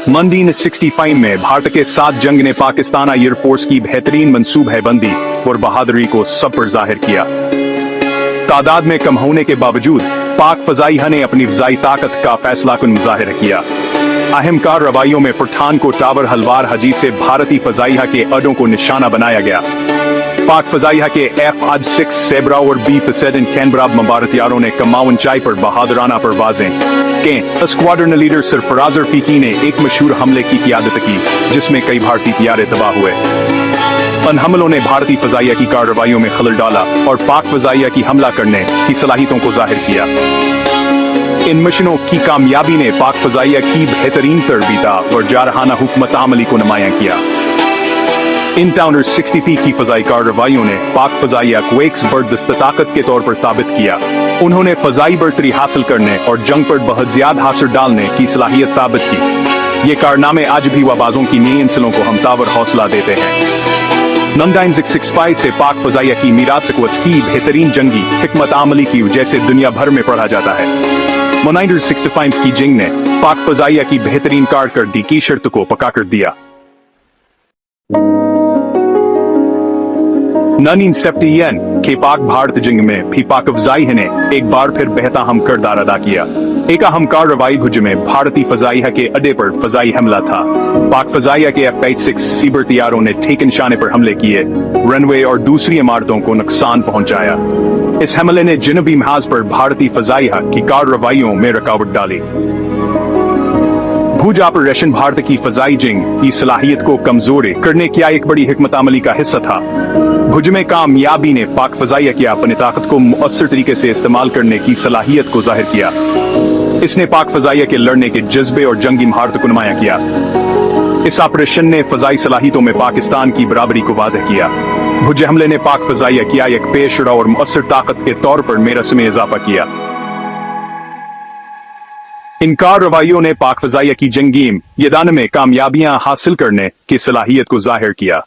मंदीन 65 में भारत के साथ जंग ने पाकिस्तान एयरफोर्स की बेहतरीन मंसूबेबंदी और बहादुरी को सब पर जाहिर किया। तादाद में कम होने के बावजूद पाक फजाइया ने अपनी फजाई ताकत का फैसलाकुन मुजाहिरा किया। अहम कार्रवाइयों में पठानकोट टावर हल्द्वार हजी से भारतीय फजाइया के अड्डों को निशाना बनाया गया। पाक फजाइया के F-6 सेब्रा और B-7 कैनबरा बम्बारतियारों ने कमाउन चाई पर बहादुराना परवाजें के स्क्वाड्रन लीडर सरफराज रफीकी ने एक मशहूर हमले की क़ियादत की जिसमें कई भारतीय तैयारे तबाह हुए। इन हमलों ने भारतीय फजाइया की कार्रवाइयों में खलल डाला और पाक फजाइया की हमला करने की सलाहियतों को जाहिर किया। इन मिशनों की कामयाबी ने पाक फजाइया की बेहतरीन तरबीता और जारहाना हुकूमत अमली को नुमायां किया। इन टाउनर 60P की फजाई कार्रवाइयों ने पाक फजाइया को एक जबरदस्त ताकत के तौर पर साबित किया। उन्होंने फजाई बर्तरी हासिल करने और जंग पर बहुत ज्यादा असर डालने की सलाहियत साबित की। ये कारनामे आज भी वाबाजों की नई इंसलों को हमतावर हौसला देते हैं। 1965 से पाक फजाइया की मीरास को उसकी बेहतरीन जंगी हिकमत अमली की वजह से दुनिया भर में पढ़ा जाता है। 1965 की जंग ने पाक फजाइया की बेहतरीन कारकर्दगी की शर्त को पक्का कर दिया। 1970 के पाक भारत जंग में भी पाक फजाइया ने एक बार फिर बेहतर अहम किरदार अदा किया। एक अहम कार्रवाई भुज में भारतीय फजाइया के अड्डे पर फजाई हमला था। पाक फजाइया के F-6 सीबर तैयारों ने ठीक निशाने पर हमले किए, रनवे और दूसरी इमारतों को नुकसान पहुंचाया। इस हमले ने जनूबी महाज पर भारतीय फजाइया की कार्रवाइयों में रुकावट डाली। भुज ऑपरेशन भारत की फजाई जंग की सलाहियत को कमजोर करने की एक बड़ी हिकमत अमली का हिस्सा था। भुज में कामयाबी ने पाक फजाइया की अपनी ताकत को मुअस्सर तरीके से इस्तेमाल करने की सलाहियत को जाहिर किया। इसने पाक फजाइया के लड़ने के जज्बे और जंगी महारत को नुमाया किया। इस ऑपरेशन ने फजाई सलाहियतों में पाकिस्तान की बराबरी को वाज़ेह किया। भुज हमले ने पाक फजाइया की एक पेशरा और मुअस्सर ताकत के तौर पर मेरस में इजाफा किया। इन कार्रवाइयों ने पाक फजाइया की जंगी मैदान में कामयाबियां हासिल करने की सलाहियत को जाहिर किया।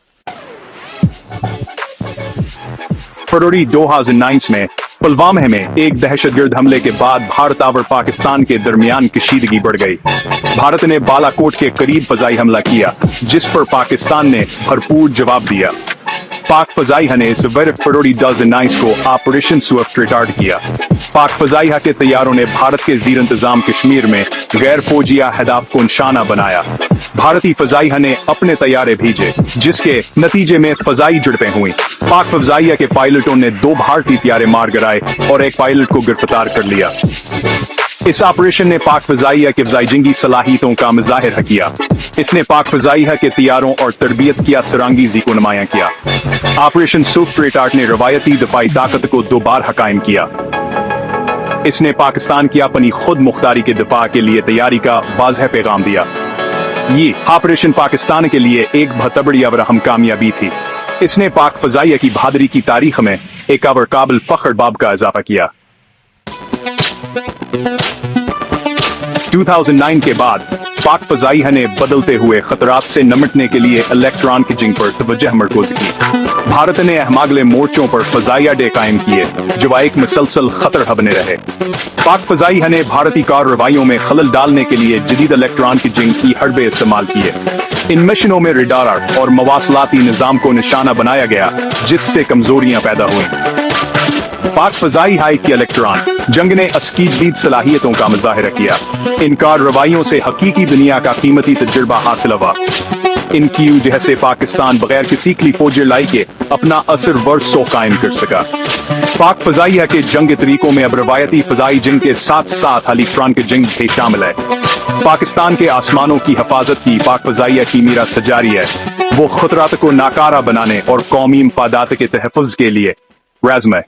फरवरी 2009 में पुलवामा में एक दहशतगर्द हमले के बाद भारत और पाकिस्तान के दरमियान कशीदगी बढ़ गई। भारत ने बालाकोट के करीब फजाई हमला किया जिस पर पाकिस्तान ने भरपूर जवाब दिया। पाक फजाइया ने फरवरी 2009 को ऑपरेशन स्विफ्ट रिटार्ड किया। पाक फजाइया के तैयारों ने भारत के ज़ीर इंतजाम कश्मीर में गैर फौजी अहदाफ को निशाना बनाया। भारतीय फजाइया ने अपने तैयारे भेजे जिसके नतीजे में फजाई झड़पें हुई। पाक फजाइया के पायलटों ने 2 भारतीय तैयारे मार गिराए और एक पायलट को गिरफ्तार कर लिया। इस ऑपरेशन ने पाक फजाइया के फजाई जंगी सलाहियतों का मुजाहिरा किया। इसने पाक फजाइया के तैयारों और तरबियत की असरांगीजी को नुमायां किया। ऑपरेशन स्विफ्ट रिटार्ड ने रवायती दफाई ताकत को दोबारा कायम किया। इसने पाकिस्तान की अपनी खुद मुख्तारी के दिफा के लिए तैयारी का वाज़ेह पैगाम दिया। ये ऑपरेशन पाकिस्तान के लिए एक बहुत बड़ी और अहम कामयाबी थी। इसने पाक फजाइया की बहादुरी की तारीख में एक और काबिल फख्र बाब का इजाफा किया। 2009 के बाद पाक फजाइया ने बदलते हुए खतरात से निपटने के लिए इलेक्ट्रॉन की जंग पर तवज्जो मरकूज की। भारत ने अहमागले मोर्चों पर फजाइया डे कायम किए जो एक मुसलसल खतरा बने रहे। पाक फजाइया ने भारतीय कार्रवाइयों में खलल डालने के लिए जदीद इलेक्ट्रॉन की जंग की हरबे इस्तेमाल किए। इन मिशनों में रडार और मवासलाती निजाम को निशाना बनाया गया जिससे कमजोरियां पैदा हुई। पाक फजाइया की इलेक्ट्रॉन जंग ने उसकी जदीद सलाहियतों का मुजाहिरा किया। इन कार्रवाइयों से हकीकी दुनिया का कीमती तजुर्बा हासिल हुआ। इनकी वजह से पाकिस्तान बगैर किसी की फौजी लाई के अपना असर वर्षों कायम कर सका। पाक फजाइया के जंग तरीकों में अब रवायती फजाई जंग के साथ साथ इलेक्ट्रॉन की जंग भी शामिल है। पाकिस्तान के आसमानों की हिफाजत की पाक फजाइया की मीरास जारी है। वो खतरात को नाकारा बनाने और कौमी मफादात के तहफ़्फ़ुज़ के लिए राज़ में